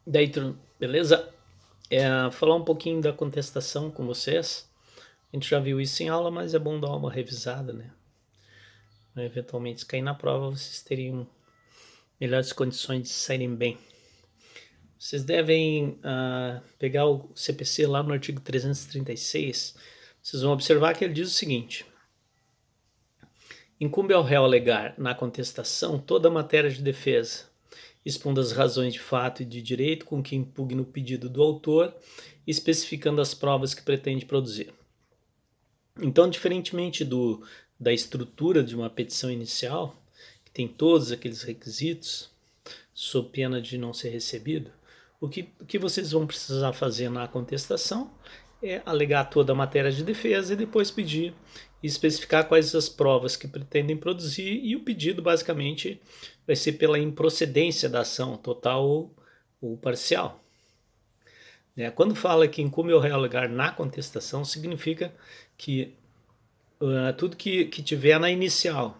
Daí, beleza? Falar um pouquinho da contestação com vocês. A gente já viu isso em aula, mas é bom dar uma revisada, né? Eventualmente, se cair na prova, vocês teriam melhores condições de saírem bem. Vocês devem pegar o CPC lá no artigo 336. Vocês vão observar que ele diz o seguinte: incumbe ao réu alegar na contestação toda a matéria de defesa, expondo as razões de fato e de direito com que impugna o pedido do autor, especificando as provas que pretende produzir. Então, diferentemente da estrutura de uma petição inicial, que tem todos aqueles requisitos, sob pena de não ser recebido, o que vocês vão precisar fazer na contestação é alegar toda a matéria de defesa e depois pedir e especificar quais as provas que pretendem produzir, e o pedido basicamente vai ser pela improcedência da ação, total ou parcial. Quando fala que incumbe ao réu alegar na contestação, significa que tudo que tiver na inicial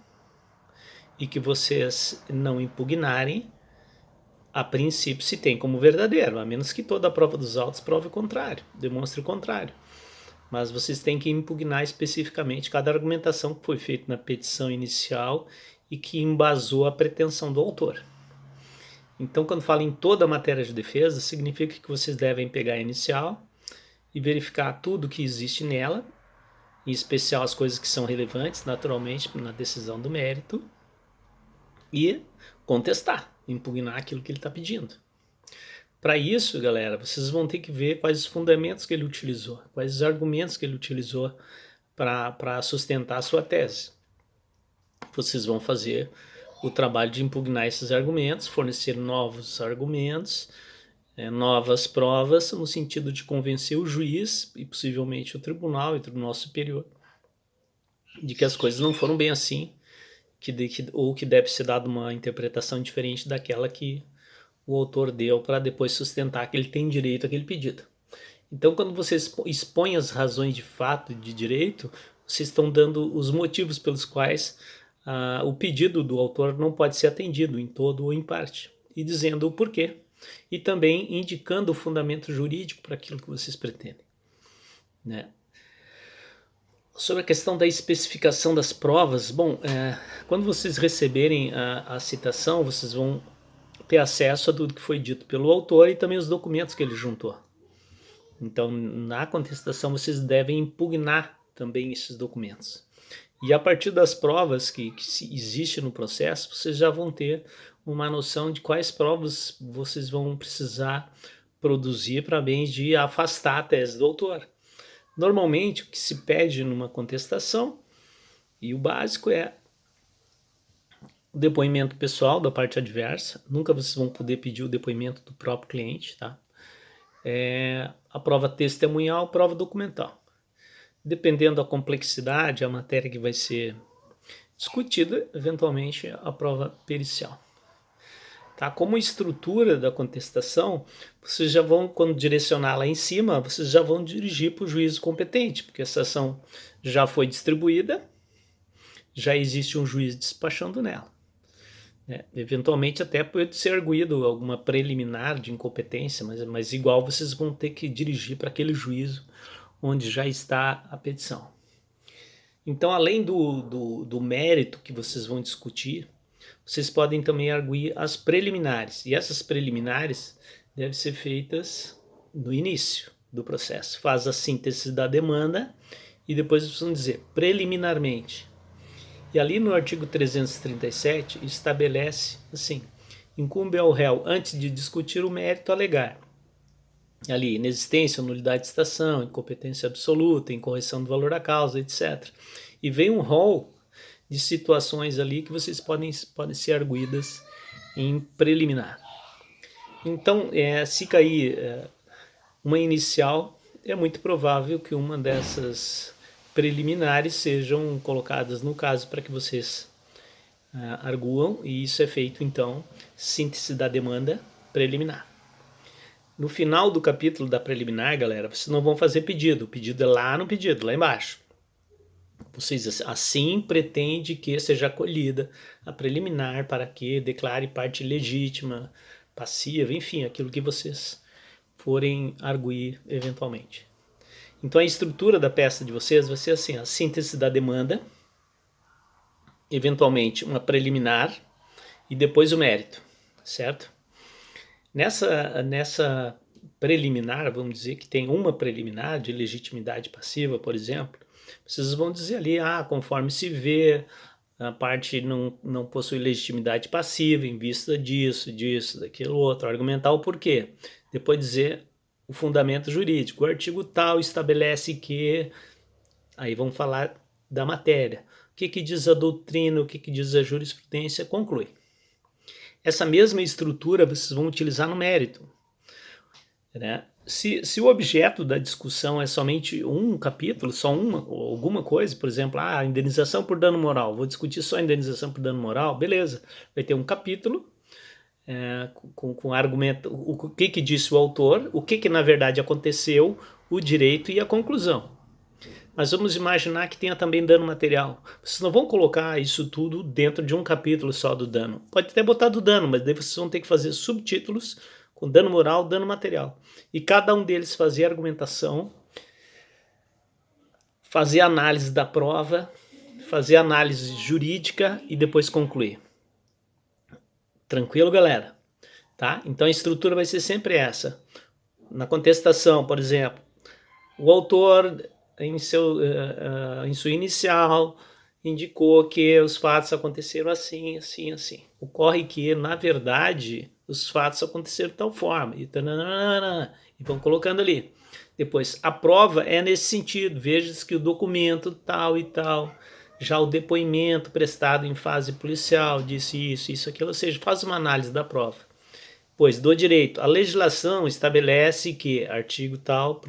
e que vocês não impugnarem, a princípio se tem como verdadeiro, a menos que toda a prova dos autos prove o contrário, demonstre o contrário. Mas vocês têm que impugnar especificamente cada argumentação que foi feita na petição inicial e que embasou a pretensão do autor. Então, quando fala em toda a matéria de defesa, significa que vocês devem pegar a inicial e verificar tudo que existe nela, em especial as coisas que são relevantes, naturalmente, na decisão do mérito, e contestar, impugnar aquilo que ele está pedindo. Para isso, galera, vocês vão ter que ver quais os fundamentos que ele utilizou, quais os argumentos que ele utilizou para sustentar a sua tese. Vocês vão fazer o trabalho de impugnar esses argumentos, fornecer novos argumentos, novas provas, no sentido de convencer o juiz e possivelmente o tribunal e o Tribunal Superior de que as coisas não foram bem assim, ou que deve ser dada uma interpretação diferente daquela que o autor deu, para depois sustentar que ele tem direito àquele pedido. Então, quando vocês expõem as razões de fato e de direito, vocês estão dando os motivos pelos quais o pedido do autor não pode ser atendido em todo ou em parte, e dizendo o porquê, e também indicando o fundamento jurídico para aquilo que vocês pretendem. Né? Sobre a questão da especificação das provas, bom, quando vocês receberem a citação, vocês vão ter acesso a tudo que foi dito pelo autor e também os documentos que ele juntou. Então, na contestação, vocês devem impugnar também esses documentos. E a partir das provas que existem no processo, vocês já vão ter uma noção de quais provas vocês vão precisar produzir para bem de afastar a tese do autor. Normalmente, o que se pede numa contestação, e o básico é o depoimento pessoal da parte adversa. Nunca vocês vão poder pedir o depoimento do próprio cliente, tá? A prova testemunhal, prova documental. Dependendo da complexidade, a matéria que vai ser discutida, eventualmente a prova pericial. Tá? Como estrutura da contestação, vocês já vão, quando direcionar lá em cima, vocês já vão dirigir para o juízo competente, porque essa ação já foi distribuída, já existe um juiz despachando nela. Eventualmente até pode ser arguído alguma preliminar de incompetência, mas igual vocês vão ter que dirigir para aquele juízo onde já está a petição. Então, além do mérito que vocês vão discutir, vocês podem também arguir as preliminares, e essas preliminares devem ser feitas no início do processo. Faz a síntese da demanda e depois vocês vão dizer preliminarmente. E ali no artigo 337 estabelece assim: incumbe ao réu, antes de discutir o mérito, alegar ali inexistência, nulidade de estação, incompetência absoluta, incorreção do valor da causa, etc. E vem um rol de situações ali que vocês podem ser arguídas em preliminar. Então, se cair uma inicial, é muito provável que uma dessas preliminares sejam colocadas no caso para que vocês arguam, e isso é feito então síntese da demanda preliminar. No final do capítulo da preliminar, galera, vocês não vão fazer pedido, o pedido é lá no pedido, lá embaixo. Vocês assim pretende que seja acolhida a preliminar para que declare parte legítima, passiva, enfim, aquilo que vocês forem arguir eventualmente. Então a estrutura da peça de vocês vai ser assim: a síntese da demanda, eventualmente uma preliminar e depois o mérito, certo? Nessa preliminar, vamos dizer que tem uma preliminar de legitimidade passiva, por exemplo, vocês vão dizer ali, conforme se vê, a parte não possui legitimidade passiva em vista disso, daquilo outro, argumentar o porquê. Depois dizer o fundamento jurídico, o artigo tal estabelece que, aí vamos falar da matéria, o que diz a doutrina, o que diz a jurisprudência, conclui. Essa mesma estrutura vocês vão utilizar no mérito, né? Se o objeto da discussão é somente um capítulo, só alguma coisa, por exemplo, indenização por dano moral, vou discutir só indenização por dano moral, beleza, vai ter um capítulo com argumento, o que disse o autor, o que na verdade aconteceu, o direito e a conclusão. Mas vamos imaginar que tenha também dano material. Vocês não vão colocar isso tudo dentro de um capítulo só do dano. Pode até botar do dano, mas daí vocês vão ter que fazer subtítulos com dano moral, dano material. E cada um deles fazer argumentação, fazer análise da prova, fazer análise jurídica e depois concluir. Tranquilo, galera? Tá? Então a estrutura vai ser sempre essa. Na contestação, por exemplo, o autor, em sua inicial, indicou que os fatos aconteceram assim, assim, assim. Ocorre que, na verdade, os fatos aconteceram de tal forma. E vão colocando ali. Depois, a prova é nesse sentido. Veja que o documento tal e tal, já o depoimento prestado em fase policial disse isso, aquilo. Ou seja, faz uma análise da prova. Pois, do direito, a legislação estabelece que artigo tal,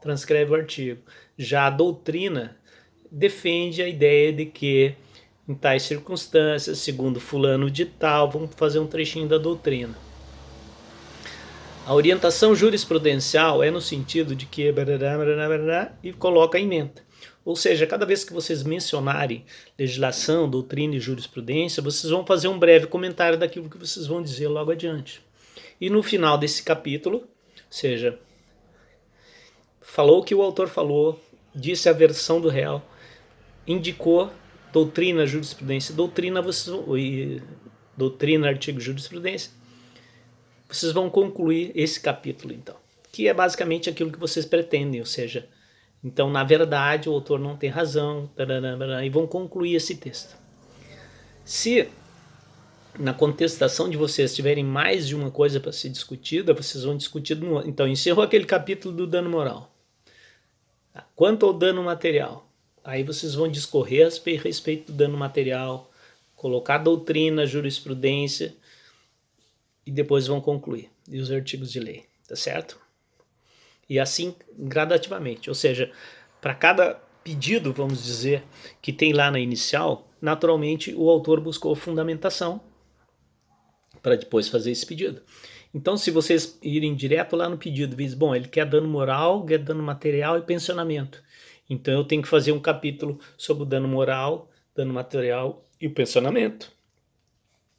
transcreve o artigo. Já a doutrina defende a ideia de que, em tais circunstâncias, segundo fulano de tal, vamos fazer um trechinho da doutrina. A orientação jurisprudencial é no sentido de que e coloca a ementa. Ou seja, cada vez que vocês mencionarem legislação, doutrina e jurisprudência, vocês vão fazer um breve comentário daquilo que vocês vão dizer logo adiante. E no final desse capítulo, ou seja, falou o que o autor falou, disse a versão do réu, indicou doutrina, jurisprudência, doutrina, artigo, jurisprudência. Vocês vão concluir esse capítulo, então, que é basicamente aquilo que vocês pretendem, ou seja, então, na verdade, o autor não tem razão, e vão concluir esse texto. Se na contestação de vocês tiverem mais de uma coisa para ser discutida, vocês vão discutir. Então, encerrou aquele capítulo do dano moral. Quanto ao dano material, aí vocês vão discorrer a respeito do dano material, colocar doutrina, jurisprudência e depois vão concluir. E os artigos de lei, tá certo? E assim gradativamente, ou seja, para cada pedido, vamos dizer, que tem lá na inicial, naturalmente o autor buscou fundamentação para depois fazer esse pedido. Então, se vocês irem direto lá no pedido, diz, bom, ele quer dano moral, quer dano material e pensionamento. Então, eu tenho que fazer um capítulo sobre o dano moral, dano material e o pensionamento.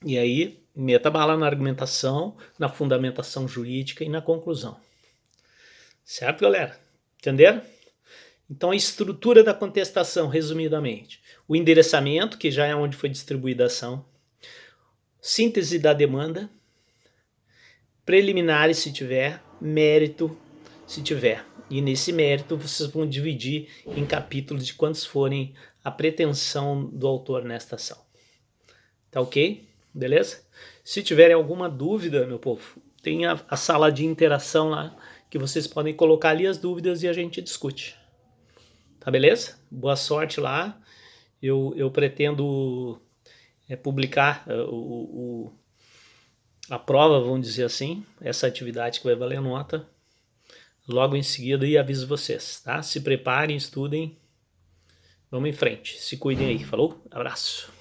E aí, meta bala na argumentação, na fundamentação jurídica e na conclusão. Certo, galera? Entenderam? Então, a estrutura da contestação, resumidamente. O endereçamento, que já é onde foi distribuída a ação. Síntese da demanda. Preliminares, se tiver. Mérito, se tiver. E nesse mérito, vocês vão dividir em capítulos de quantos forem a pretensão do autor nesta ação. Tá ok? Beleza? Se tiverem alguma dúvida, meu povo, tem a sala de interação lá, que vocês podem colocar ali as dúvidas e a gente discute. Tá beleza? Boa sorte lá. Eu pretendo publicar a prova, vamos dizer assim, essa atividade que vai valer nota, logo em seguida e aviso vocês, tá? Se preparem, estudem, vamos em frente. Se cuidem aí. Falou? Abraço.